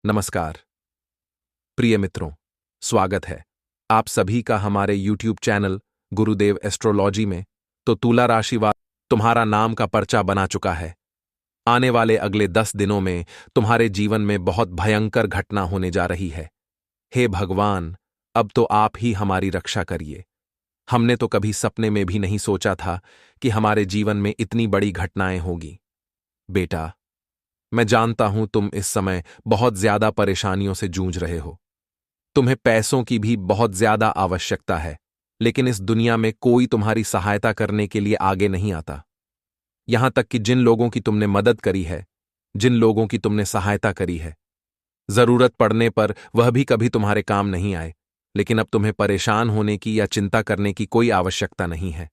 नमस्कार प्रिय मित्रों, स्वागत है आप सभी का हमारे YouTube चैनल गुरुदेव एस्ट्रोलॉजी में। तो तुला राशिवार तुम्हारा नाम का पर्चा बना चुका है। आने वाले अगले 10 दिनों में तुम्हारे जीवन में बहुत भयंकर घटना होने जा रही है। हे भगवान, अब तो आप ही हमारी रक्षा करिए। हमने तो कभी सपने में भी नहीं सोचा था कि हमारे जीवन में इतनी बड़ी घटनाएं होगी। बेटा, मैं जानता हूं तुम इस समय बहुत ज्यादा परेशानियों से जूझ रहे हो। तुम्हें पैसों की भी बहुत ज्यादा आवश्यकता है, लेकिन इस दुनिया में कोई तुम्हारी सहायता करने के लिए आगे नहीं आता। यहां तक कि जिन लोगों की तुमने मदद करी है, जिन लोगों की तुमने सहायता करी है, जरूरत पड़ने पर वह भी कभी तुम्हारे काम नहीं आए। लेकिन अब तुम्हें परेशान होने की या चिंता करने की कोई आवश्यकता नहीं है।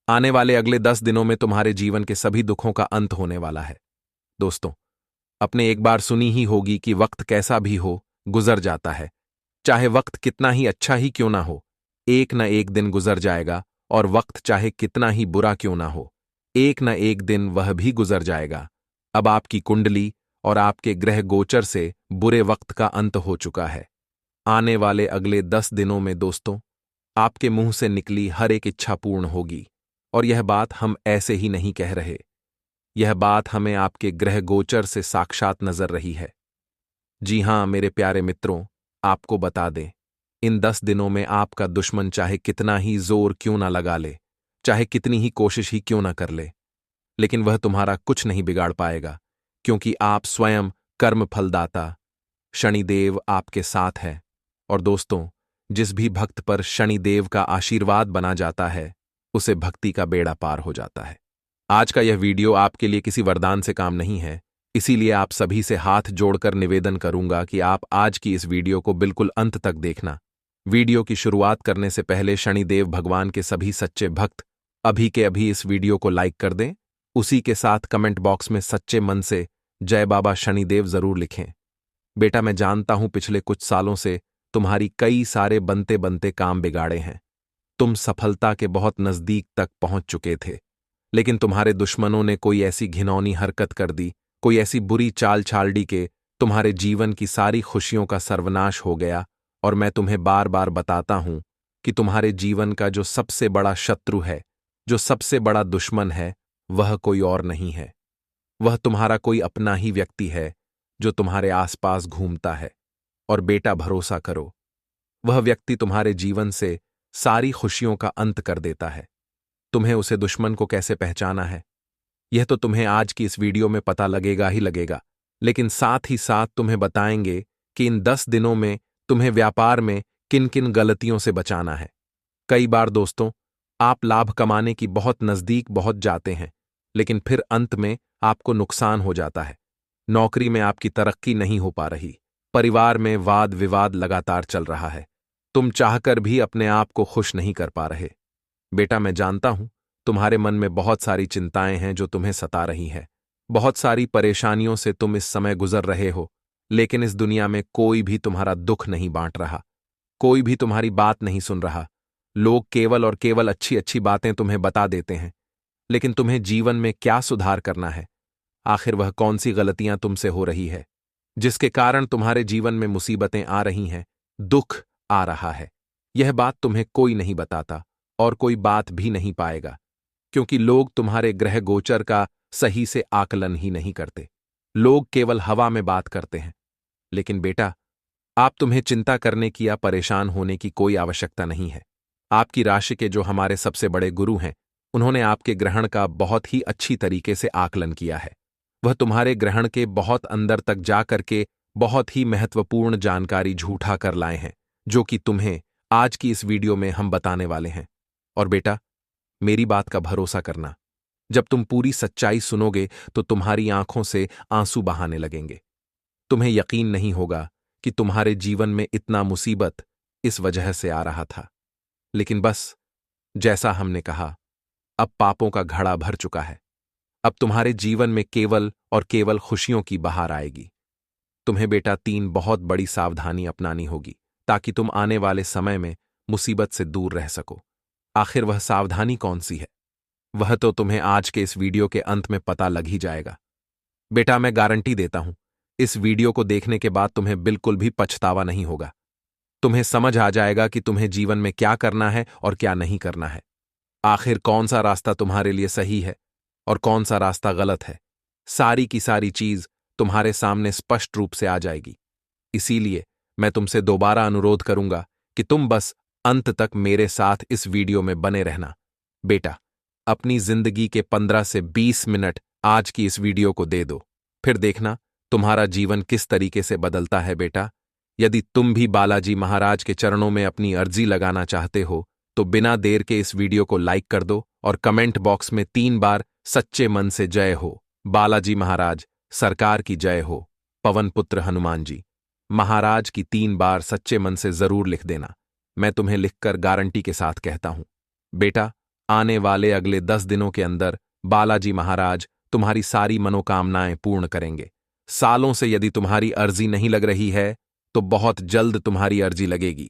आने वाले अगले 10 दिनों में तुम्हारे जीवन के सभी दुखों का अंत होने वाला है। दोस्तों, अपने एक बार सुनी ही होगी कि वक्त कैसा भी हो, गुजर जाता है। चाहे वक्त कितना ही अच्छा ही क्यों ना हो, एक न एक दिन गुजर जाएगा। और वक्त चाहे कितना ही बुरा क्यों ना हो, एक न एक दिन वह भी गुजर जाएगा। अब आपकी कुंडली और आपके ग्रह गोचर से बुरे वक्त का अंत हो चुका है। आने वाले अगले 10 दिनों में दोस्तों, आपके मुंह से निकली हर एक इच्छा पूर्ण होगी। और यह बात हम ऐसे ही नहीं कह रहे, यह बात हमें आपके ग्रह गोचर से साक्षात नजर रही है। जी हां मेरे प्यारे मित्रों, आपको बता दें, इन 10 दिनों में आपका दुश्मन चाहे कितना ही जोर क्यों ना लगा ले, चाहे कितनी ही कोशिश ही क्यों ना कर ले, लेकिन वह तुम्हारा कुछ नहीं बिगाड़ पाएगा, क्योंकि आप स्वयं कर्म फलदाता शनिदेव आपके साथ है। और दोस्तों, जिस भी भक्त पर शनिदेव का आशीर्वाद बना जाता है, उसे भक्ति का बेड़ा पार हो जाता है। आज का यह वीडियो आपके लिए किसी वरदान से काम नहीं है, इसीलिए आप सभी से हाथ जोड़कर निवेदन करूंगा कि आप आज की इस वीडियो को बिल्कुल अंत तक देखना। वीडियो की शुरुआत करने से पहले शनिदेव भगवान के सभी सच्चे भक्त अभी के अभी इस वीडियो को लाइक कर दें। उसी के साथ कमेंट बॉक्स में सच्चे मन से जय बाबा शनिदेव जरूर लिखें। बेटा, मैं जानता हूं पिछले कुछ सालों से तुम्हारी कई सारे बनते बनते काम बिगाड़े हैं। तुम सफलता के बहुत नजदीक तक पहुंच चुके थे, लेकिन तुम्हारे दुश्मनों ने कोई ऐसी घिनौनी हरकत कर दी, कोई ऐसी बुरी चाल छाल दी कि तुम्हारे जीवन की सारी खुशियों का सर्वनाश हो गया। और मैं तुम्हें बार बार बताता हूं कि तुम्हारे जीवन का जो सबसे बड़ा शत्रु है, जो सबसे बड़ा दुश्मन है, वह कोई और नहीं है। वह तुम्हारा कोई अपना ही व्यक्ति है जो तुम्हारे आसपास घूमता है। और बेटा, भरोसा करो, वह व्यक्ति तुम्हारे जीवन से सारी खुशियों का अंत कर देता है। तुम्हें उसे दुश्मन को कैसे पहचाना है, यह तो तुम्हें आज की इस वीडियो में पता लगेगा ही लगेगा, लेकिन साथ ही साथ तुम्हें बताएंगे कि इन 10 दिनों में तुम्हें व्यापार में किन किन गलतियों से बचाना है। कई बार दोस्तों, आप लाभ कमाने की बहुत नजदीक पहुंच जाते हैं, लेकिन फिर अंत में आपको नुकसान हो जाता है। नौकरी में आपकी तरक्की नहीं हो पा रही, परिवार में वाद विवाद लगातार चल रहा है, तुम चाहकर भी अपने आप को खुश नहीं कर पा रहे। बेटा, मैं जानता हूं तुम्हारे मन में बहुत सारी चिंताएं हैं जो तुम्हें सता रही हैं। बहुत सारी परेशानियों से तुम इस समय गुजर रहे हो, लेकिन इस दुनिया में कोई भी तुम्हारा दुख नहीं बांट रहा, कोई भी तुम्हारी बात नहीं सुन रहा। लोग केवल और केवल अच्छी अच्छी बातें तुम्हें बता देते हैं, लेकिन तुम्हें जीवन में क्या सुधार करना है, आखिर वह कौन सी गलतियां तुमसे हो रही है जिसके कारण तुम्हारे जीवन में मुसीबतें आ रही हैं, दुख आ रहा है, यह बात तुम्हें कोई नहीं बताता और कोई बात भी नहीं पाएगा, क्योंकि लोग तुम्हारे ग्रह गोचर का सही से आकलन ही नहीं करते। लोग केवल हवा में बात करते हैं। लेकिन बेटा, आप तुम्हें चिंता करने की या परेशान होने की कोई आवश्यकता नहीं है। आपकी राशि के जो हमारे सबसे बड़े गुरु हैं, उन्होंने आपके ग्रहण का बहुत ही अच्छी तरीके से आकलन किया है। वह तुम्हारे ग्रहण के बहुत अंदर तक जा करके बहुत ही महत्वपूर्ण जानकारी झूठा कर लाए हैं, जो कि तुम्हें आज की इस वीडियो में हम बताने वाले हैं। और बेटा, मेरी बात का भरोसा करना, जब तुम पूरी सच्चाई सुनोगे तो तुम्हारी आंखों से आंसू बहाने लगेंगे। तुम्हें यकीन नहीं होगा कि तुम्हारे जीवन में इतना मुसीबत इस वजह से आ रहा था। लेकिन बस, जैसा हमने कहा, अब पापों का घड़ा भर चुका है। अब तुम्हारे जीवन में केवल और केवल खुशियों की बहार आएगी। तुम्हें बेटा 3 बहुत बड़ी सावधानी अपनानी होगी, ताकि तुम आने वाले समय में मुसीबत से दूर रह सको। आखिर वह सावधानी कौन सी है, वह तो तुम्हें आज के इस वीडियो के अंत में पता लग ही जाएगा। बेटा, मैं गारंटी देता हूं इस वीडियो को देखने के बाद तुम्हें बिल्कुल भी पछतावा नहीं होगा। तुम्हें समझ आ जाएगा कि तुम्हें जीवन में क्या करना है और क्या नहीं करना है। आखिर कौन सा रास्ता तुम्हारे लिए सही है और कौन सा रास्ता गलत है। सारी की सारी चीज तुम्हारे सामने स्पष्ट रूप से आ जाएगी। इसीलिए मैं तुमसे दोबारा अनुरोध करूंगा कि तुम बस अंत तक मेरे साथ इस वीडियो में बने रहना। बेटा, अपनी जिंदगी के 15 से 20 मिनट आज की इस वीडियो को दे दो, फिर देखना तुम्हारा जीवन किस तरीके से बदलता है। बेटा, यदि तुम भी बालाजी महाराज के चरणों में अपनी अर्जी लगाना चाहते हो तो बिना देर के इस वीडियो को लाइक कर दो और कमेंट बॉक्स में 3 बार सच्चे मन से जय हो, बालाजी महाराज सरकार की जय हो, पवन पुत्र हनुमान जी महाराज की 3 बार सच्चे मन से जरूर लिख देना। मैं तुम्हें लिखकर गारंटी के साथ कहता हूं, बेटा, आने वाले अगले 10 दिनों के अंदर बालाजी महाराज तुम्हारी सारी मनोकामनाएं पूर्ण करेंगे। सालों से यदि तुम्हारी अर्जी नहीं लग रही है तो बहुत जल्द तुम्हारी अर्जी लगेगी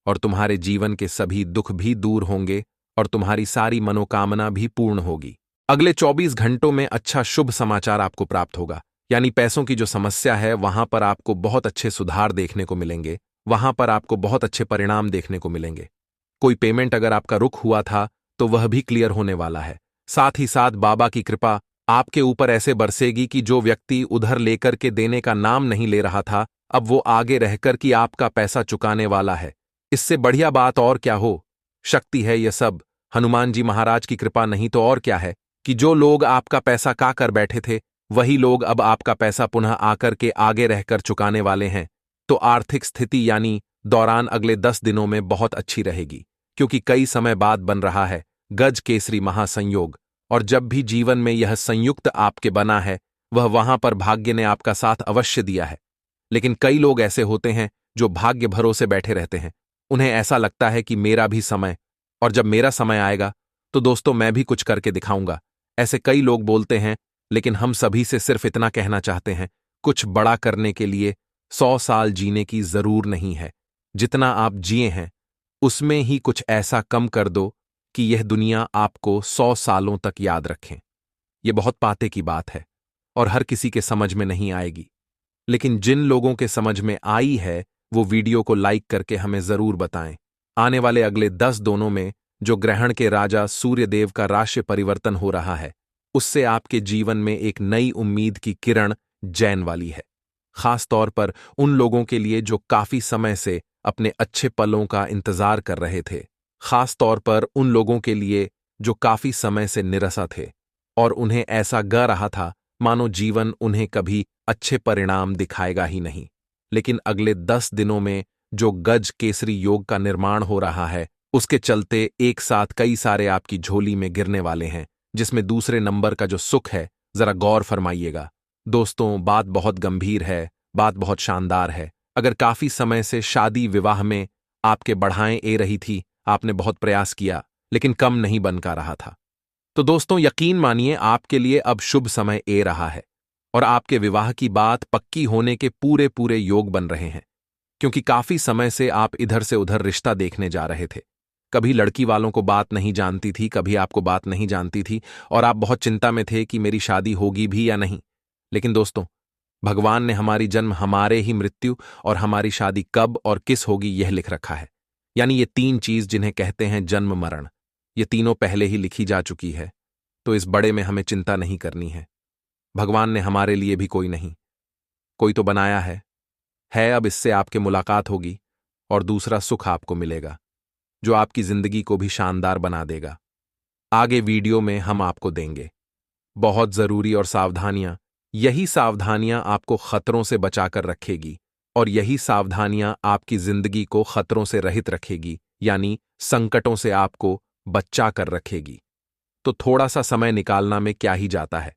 और तुम्हारे जीवन के सभी दुख भी दूर होंगे और तुम्हारी सारी मनोकामना भी पूर्ण होगी। अगले 24 घंटों में अच्छा शुभ समाचार आपको प्राप्त होगा, यानी पैसों की जो समस्या है वहां पर आपको बहुत अच्छे सुधार देखने को मिलेंगे, वहां पर आपको बहुत अच्छे परिणाम देखने को मिलेंगे। कोई पेमेंट अगर आपका रुक हुआ था तो वह भी क्लियर होने वाला है। साथ ही साथ बाबा की कृपा आपके ऊपर ऐसे बरसेगी कि जो व्यक्ति उधर लेकर के देने का नाम नहीं ले रहा था, अब वो आगे रहकर कि आपका पैसा चुकाने वाला है। इससे बढ़िया बात और क्या हो। शक्ति है यह सब हनुमान जी महाराज की कृपा, नहीं तो और क्या है कि जो लोग आपका पैसा का कर बैठे थे वही लोग अब आपका पैसा पुनः आकर के आगे रहकर चुकाने वाले हैं। तो आर्थिक स्थिति यानी दौरान अगले 10 दिनों में बहुत अच्छी रहेगी, क्योंकि कई समय बाद बन रहा है गज केसरी महासंयोग, और जब भी जीवन में यह संयुक्त आपके बना है वह वहां पर भाग्य ने आपका साथ अवश्य दिया है। लेकिन कई लोग ऐसे होते हैं जो भाग्य भरोसे बैठे रहते हैं। उन्हें ऐसा लगता है कि मेरा भी समय, और जब मेरा समय आएगा तो दोस्तों मैं भी कुछ करके दिखाऊंगा। ऐसे कई लोग बोलते हैं, लेकिन हम सभी से सिर्फ इतना कहना चाहते हैं, कुछ बड़ा करने के लिए 100 साल जीने की जरूर नहीं है। जितना आप जिए हैं उसमें ही कुछ ऐसा कम कर दो कि यह दुनिया आपको 100 सालों तक याद रखें। यह बहुत पाते की बात है और हर किसी के समझ में नहीं आएगी, लेकिन जिन लोगों के समझ में आई है वो वीडियो को लाइक करके हमें जरूर बताएं। आने वाले अगले 10 दिनों में जो ग्रहण के राजा सूर्यदेव का राशि परिवर्तन हो रहा है उससे आपके जीवन में एक नई उम्मीद की किरण जैन वाली है। खास तौर पर उन लोगों के लिए जो काफी समय से अपने अच्छे पलों का इंतजार कर रहे थे, खास तौर पर उन लोगों के लिए जो काफी समय से निराशा थे और उन्हें ऐसा ग रहा था मानो जीवन उन्हें कभी अच्छे परिणाम दिखाएगा ही नहीं। लेकिन अगले 10 दिनों में जो गज केसरी योग का निर्माण हो रहा है उसके चलते एक साथ कई सारे आपकी झोली में गिरने वाले हैं, जिसमें दूसरे नंबर का जो सुख है, जरा गौर फरमाइएगा। दोस्तों, बात बहुत गंभीर है, बात बहुत शानदार है। अगर काफी समय से शादी विवाह में आपके बढ़ाएं ए रही थी, आपने बहुत प्रयास किया लेकिन कम नहीं बन का रहा था, तो दोस्तों यकीन मानिए आपके लिए अब शुभ समय ए रहा है और आपके विवाह की बात पक्की होने के पूरे पूरे योग बन रहे हैं। क्योंकि काफी समय से आप इधर से उधर रिश्ता देखने जा रहे थे। कभी लड़की वालों को बात नहीं जानती थी, कभी आपको बात नहीं जानती थी और आप बहुत चिंता में थे कि मेरी शादी होगी भी या नहीं। लेकिन दोस्तों, भगवान ने हमारी जन्म, हमारे ही मृत्यु और हमारी शादी कब और किस होगी यह लिख रखा है। यानी ये 3 चीज जिन्हें कहते हैं जन्म मरण, ये तीनों पहले ही लिखी जा चुकी है। तो इस बड़े में हमें चिंता नहीं करनी है। भगवान ने हमारे लिए भी कोई नहीं, कोई तो बनाया है। अब इससे आपके मुलाकात होगी और दूसरा सुख आपको मिलेगा जो आपकी जिंदगी को भी शानदार बना देगा। आगे वीडियो में हम आपको देंगे बहुत जरूरी और सावधानियां। यही सावधानियां आपको खतरों से बचाकर रखेगी और यही सावधानियां आपकी जिंदगी को खतरों से रहित रखेगी, यानी संकटों से आपको बचा कर रखेगी। तो थोड़ा सा समय निकालना में क्या ही जाता है।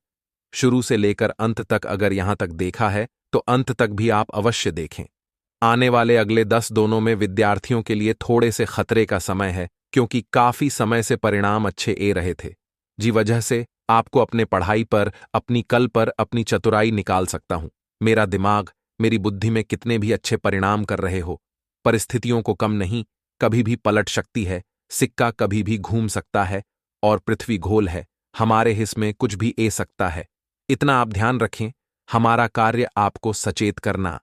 शुरू से लेकर अंत तक अगर यहां तक देखा है तो अंत तक भी आप अवश्य देखें। आने वाले अगले 10 दिनों में विद्यार्थियों के लिए थोड़े से खतरे का समय है, क्योंकि काफी समय से परिणाम अच्छे ए रहे थे। जी वजह से आपको अपने पढ़ाई पर, अपनी कल पर अपनी चतुराई निकाल सकता हूं। मेरा दिमाग, मेरी बुद्धि में कितने भी अच्छे परिणाम कर रहे हो, परिस्थितियों को कम नहीं, कभी भी पलट सकती है, सिक्का कभी भी घूम सकता है और पृथ्वी गोल है, हमारे हिस्से में कुछ भी ए सकता है। इतना आप ध्यान रखें। हमारा कार्य आपको सचेत करना।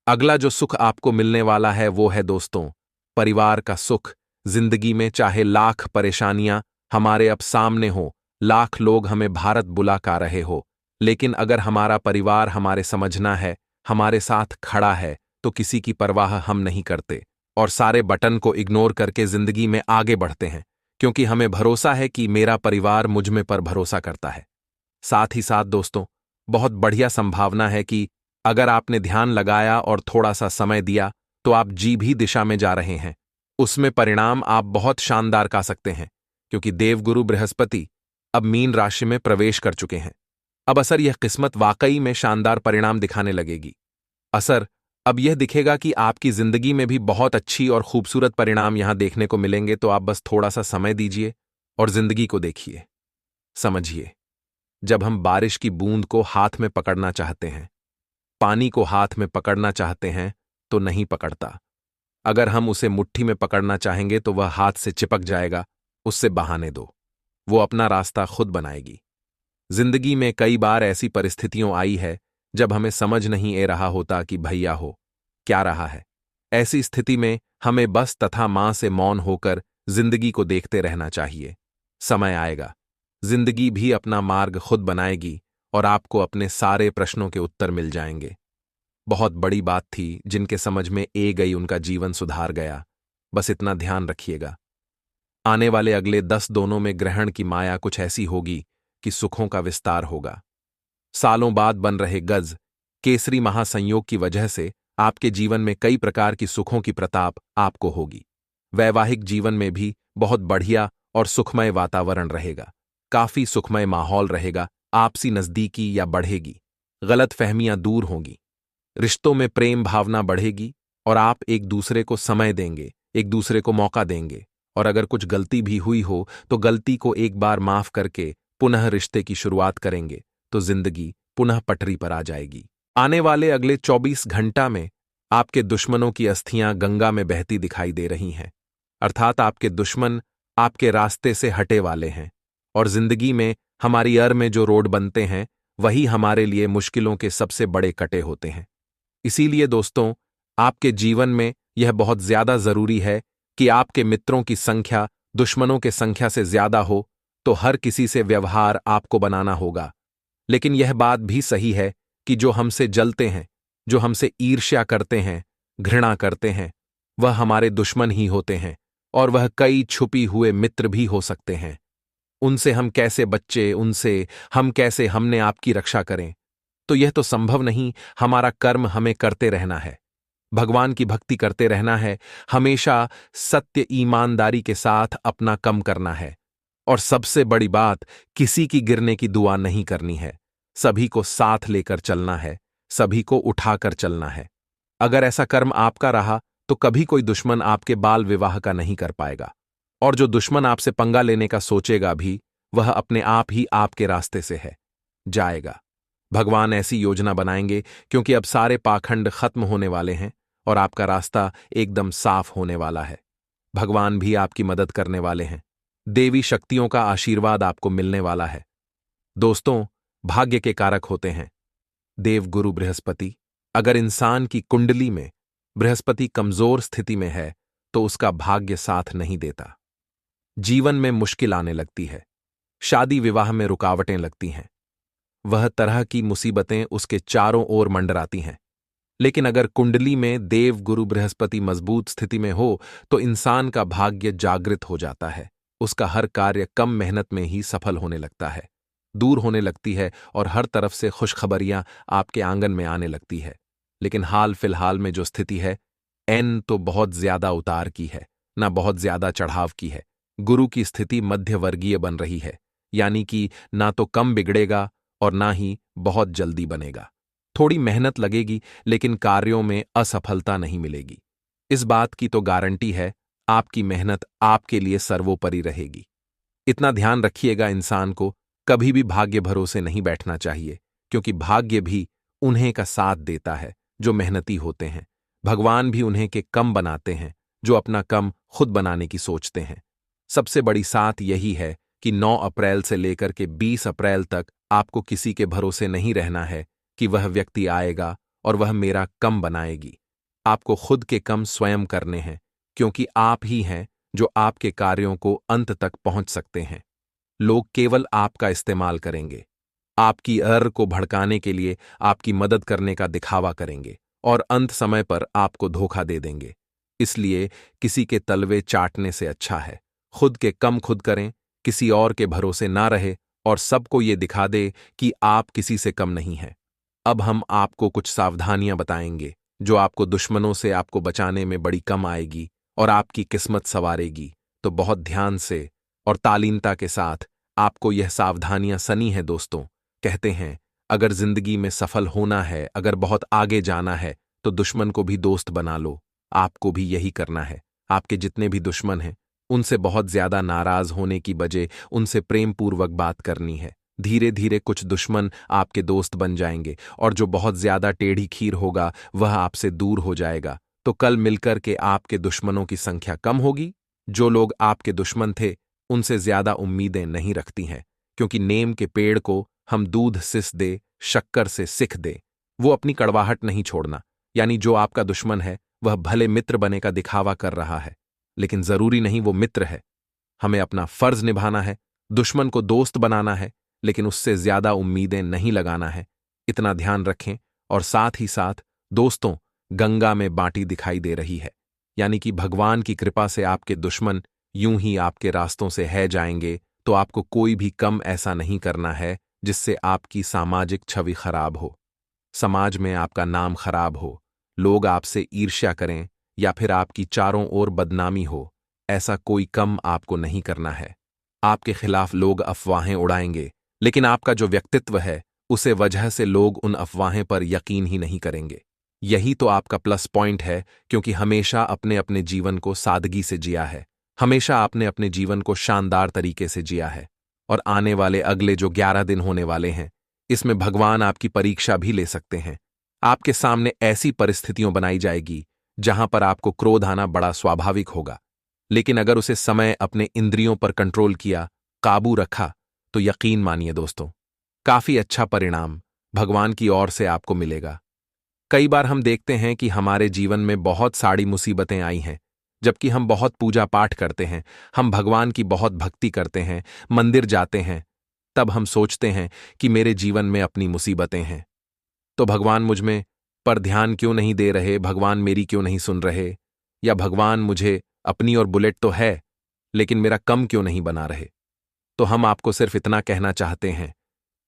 अगला जो सुख आपको मिलने वाला है वो है दोस्तों, परिवार का सुख। जिंदगी में चाहे लाख परेशानियां हमारे अब सामने हो, लाख लोग हमें भारत बुला रहे हो, लेकिन अगर हमारा परिवार हमारे समझना है, हमारे साथ खड़ा है, तो किसी की परवाह हम नहीं करते और सारे बटन को इग्नोर करके जिंदगी में आगे बढ़ते हैं, क्योंकि हमें भरोसा है कि मेरा परिवार मुझ में पर भरोसा करता है। साथ ही साथ दोस्तों, बहुत बढ़िया संभावना है कि अगर आपने ध्यान लगाया और थोड़ा सा समय दिया तो आप जी भी दिशा में जा रहे हैं। उसमें परिणाम आप बहुत शानदार पा सकते हैं, क्योंकि देवगुरु बृहस्पति अब मीन राशि में प्रवेश कर चुके हैं। अब असर यह किस्मत वाकई में शानदार परिणाम दिखाने लगेगी। असर अब यह दिखेगा कि आपकी जिंदगी में भी बहुत अच्छी और खूबसूरत परिणाम यहां देखने को मिलेंगे। तो आप बस थोड़ा सा समय दीजिए और जिंदगी को देखिए, समझिए। जब हम बारिश की बूंद को हाथ में पकड़ना चाहते हैं, पानी को हाथ में पकड़ना चाहते हैं, तो नहीं पकड़ता। अगर हम उसे मुट्ठी में पकड़ना चाहेंगे तो वह हाथ से चिपक जाएगा। उससे बहाने दो, वो अपना रास्ता खुद बनाएगी। जिंदगी में कई बार ऐसी परिस्थितियों आई है जब हमें समझ नहीं आ रहा होता कि भैया हो क्या रहा है। ऐसी स्थिति में हमें बस तथा मां से मौन होकर जिंदगी को देखते रहना चाहिए। समय आएगा, जिंदगी भी अपना मार्ग खुद बनाएगी और आपको अपने सारे प्रश्नों के उत्तर मिल जाएंगे। बहुत बड़ी बात थी जिनके समझ में ए गई, उनका जीवन सुधार गया। बस इतना ध्यान रखिएगा, आने वाले अगले 10 दोनों में ग्रहण की माया कुछ ऐसी होगी कि सुखों का विस्तार होगा। सालों बाद बन रहे गज केसरी महासंयोग की वजह से आपके जीवन में कई प्रकार की सुखों की प्रताप आपको होगी। वैवाहिक जीवन में भी बहुत बढ़िया और सुखमय वातावरण रहेगा, काफी सुखमय माहौल रहेगा। आपसी नजदीकी या बढ़ेगी, गलत फहमियां दूर होंगी, रिश्तों में प्रेम भावना बढ़ेगी और आप एक दूसरे को समय देंगे, एक दूसरे को मौका देंगे। और अगर कुछ गलती भी हुई हो तो गलती को एक बार माफ करके पुनः रिश्ते की शुरुआत करेंगे तो जिंदगी पुनः पटरी पर आ जाएगी। आने वाले अगले 24 घंटा में आपके दुश्मनों की अस्थियां गंगा में बहती दिखाई दे रही हैं, अर्थात आपके दुश्मन आपके रास्ते से हटे वाले हैं। और जिंदगी में हमारी में जो रोड बनते हैं वही हमारे लिए मुश्किलों के सबसे बड़े कटे होते हैं। इसीलिए दोस्तों, आपके जीवन में यह बहुत ज्यादा जरूरी है कि आपके मित्रों की संख्या दुश्मनों के संख्या से ज्यादा हो, तो हर किसी से व्यवहार आपको बनाना होगा। लेकिन यह बात भी सही है कि जो हमसे जलते हैं, जो हमसे ईर्ष्या करते हैं, घृणा करते हैं, वह हमारे दुश्मन ही होते हैं और वह कई छुपी हुए मित्र भी हो सकते हैं। उनसे हम कैसे बच्चे, उनसे हम कैसे हमने आपकी रक्षा करें, तो यह तो संभव नहीं। हमारा कर्म हमें करते रहना है, भगवान की भक्ति करते रहना है, हमेशा सत्य ईमानदारी के साथ अपना कम करना है। और सबसे बड़ी बात, किसी की गिरने की दुआ नहीं करनी है, सभी को साथ लेकर चलना है, सभी को उठाकर चलना है। अगर ऐसा कर्म आपका रहा तो कभी कोई दुश्मन आपके बाल विवाह का नहीं कर पाएगा, और जो दुश्मन आपसे पंगा लेने का सोचेगा भी, वह अपने आप ही आपके रास्ते से है जाएगा। भगवान ऐसी योजना बनाएंगे क्योंकि अब सारे पाखंड खत्म होने वाले हैं और आपका रास्ता एकदम साफ होने वाला है। भगवान भी आपकी मदद करने वाले हैं, देवी शक्तियों का आशीर्वाद आपको मिलने वाला है। दोस्तों, भाग्य के कारक होते हैं देव गुरु बृहस्पति। अगर इंसान की कुंडली में बृहस्पति कमजोर स्थिति में है तो उसका भाग्य साथ नहीं देता, जीवन में मुश्किल आने लगती है, शादी विवाह में रुकावटें लगती हैं, वह तरह की मुसीबतें उसके चारों ओर मंडराती हैं। लेकिन अगर कुंडली में देव गुरु बृहस्पति मजबूत स्थिति में हो तो इंसान का भाग्य जागृत हो जाता है, उसका हर कार्य कम मेहनत में ही सफल होने लगता है, दूर होने लगती है और हर तरफ से खुशखबरियां आपके आंगन में आने लगती है। लेकिन हाल फिलहाल में जो स्थिति है, एन तो बहुत ज्यादा उतार की है, ना बहुत ज्यादा चढ़ाव की है। गुरु की स्थिति मध्यवर्गीय बन रही है, यानी कि ना तो कम बिगड़ेगा और ना ही बहुत जल्दी बनेगा। थोड़ी मेहनत लगेगी लेकिन कार्यों में असफलता नहीं मिलेगी। इस बात की तो गारंटी है, आपकी मेहनत आपके लिए सर्वोपरि रहेगी। इतना ध्यान रखिएगा, इंसान को कभी भी भाग्य भरोसे नहीं बैठना चाहिए, क्योंकि भाग्य भी उन्हें का साथ देता है जो मेहनती होते हैं। भगवान भी उन्हें के कम बनाते हैं जो अपना कम खुद बनाने की सोचते हैं। सबसे बड़ी साथ यही है कि 9 अप्रैल से लेकर के 20 अप्रैल तक आपको किसी के भरोसे नहीं रहना है, कि वह व्यक्ति आएगा और वह मेरा कम बनाएगी। आपको खुद के कम स्वयं करने हैं, क्योंकि आप ही हैं जो आपके कार्यों को अंत तक पहुंच सकते हैं। लोग केवल आपका इस्तेमाल करेंगे, आपकी को भड़काने के लिए आपकी मदद करने का दिखावा करेंगे और अंत समय पर आपको धोखा दे देंगे। इसलिए किसी के तलवे चाटने से अच्छा है खुद के कम खुद करें, किसी और के भरोसे ना रहे और सबको ये दिखा दे कि आप किसी से कम नहीं हैं। अब हम आपको कुछ सावधानियां बताएंगे जो आपको दुश्मनों से आपको बचाने में बड़ी कम आएगी और आपकी किस्मत संवारेगी। तो बहुत ध्यान से और तालीनता के साथ आपको यह सावधानियां सनी है दोस्तों। कहते हैं अगर जिंदगी में सफल होना है, अगर बहुत आगे जाना है, तो दुश्मन को भी दोस्त बना लो। आपको भी यही करना है। आपके जितने भी दुश्मन हैं उनसे बहुत ज्यादा नाराज होने की बजाय उनसे प्रेम पूर्वक बात करनी है। धीरे धीरे कुछ दुश्मन आपके दोस्त बन जाएंगे और जो बहुत ज्यादा टेढ़ी खीर होगा वह आपसे दूर हो जाएगा। तो कल मिलकर के आपके दुश्मनों की संख्या कम होगी। जो लोग आपके दुश्मन थे उनसे ज्यादा उम्मीदें नहीं रखती हैं, क्योंकि नीम के पेड़ को हम दूध सिस दे शक्कर से सिख दे, वो अपनी कड़वाहट नहीं छोड़ना। यानी जो आपका दुश्मन है वह भले मित्र बने का दिखावा कर रहा है, लेकिन जरूरी नहीं वो मित्र है। हमें अपना फर्ज निभाना है, दुश्मन को दोस्त बनाना है, लेकिन उससे ज्यादा उम्मीदें नहीं लगाना है। इतना ध्यान रखें। और साथ ही साथ दोस्तों, गंगा में बाटी दिखाई दे रही है, यानी कि भगवान की कृपा से आपके दुश्मन यूं ही आपके रास्तों से है जाएंगे। तो आपको कोई भी कम ऐसा नहीं करना है जिससे आपकी सामाजिक छवि खराब हो, समाज में आपका नाम खराब हो, लोग आपसे ईर्ष्या करें या फिर आपकी चारों ओर बदनामी हो। ऐसा कोई कम आपको नहीं करना है। आपके खिलाफ लोग अफवाहें उड़ाएंगे, लेकिन आपका जो व्यक्तित्व है उसे वजह से लोग उन अफवाहें पर यकीन ही नहीं करेंगे। यही तो आपका प्लस पॉइंट है, क्योंकि हमेशा अपने अपने जीवन को सादगी से जिया है, हमेशा आपने अपने जीवन को शानदार तरीके से जिया है। और आने वाले अगले जो 11 दिन होने वाले हैं, इसमें भगवान आपकी परीक्षा भी ले सकते हैं। आपके सामने ऐसी परिस्थितियां बनाई जाएगी जहां पर आपको क्रोध आना बड़ा स्वाभाविक होगा, लेकिन अगर उसे समय अपने इंद्रियों पर कंट्रोल किया, काबू रखा, तो यकीन मानिए दोस्तों, काफी अच्छा परिणाम भगवान की ओर से आपको मिलेगा। कई बार हम देखते हैं कि हमारे जीवन में बहुत सारी मुसीबतें आई हैं, जबकि हम बहुत पूजा पाठ करते हैं, हम भगवान की बहुत भक्ति करते हैं, मंदिर जाते हैं। तब हम सोचते हैं कि मेरे जीवन में अपनी मुसीबतें हैं, तो भगवान मुझ में पर ध्यान क्यों नहीं दे रहे, भगवान मेरी क्यों नहीं सुन रहे, या भगवान मुझे अपनी और बुलेट तो है लेकिन मेरा कम क्यों नहीं बना रहे। तो हम आपको सिर्फ इतना कहना चाहते हैं,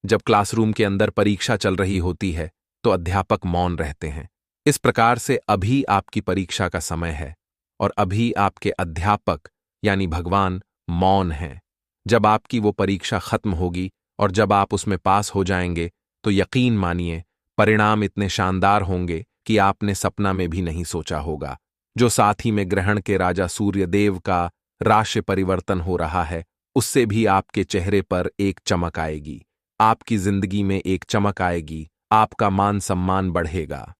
जब क्लासरूम के अंदर परीक्षा चल रही होती है तो अध्यापक मौन रहते हैं। इस प्रकार से अभी आपकी परीक्षा का समय है और अभी आपके अध्यापक यानी भगवान मौन हैं। जब आपकी वो परीक्षा खत्म होगी और जब आप उसमें पास हो जाएंगे, तो यकीन मानिए परिणाम इतने शानदार होंगे कि आपने सपना में भी नहीं सोचा होगा। जो साथ ही में ग्रहण के राजा सूर्यदेव का राशि परिवर्तन हो रहा है, उससे भी आपके चेहरे पर एक चमक आएगी, आपकी जिंदगी में एक चमक आएगी, आपका मान सम्मान बढ़ेगा।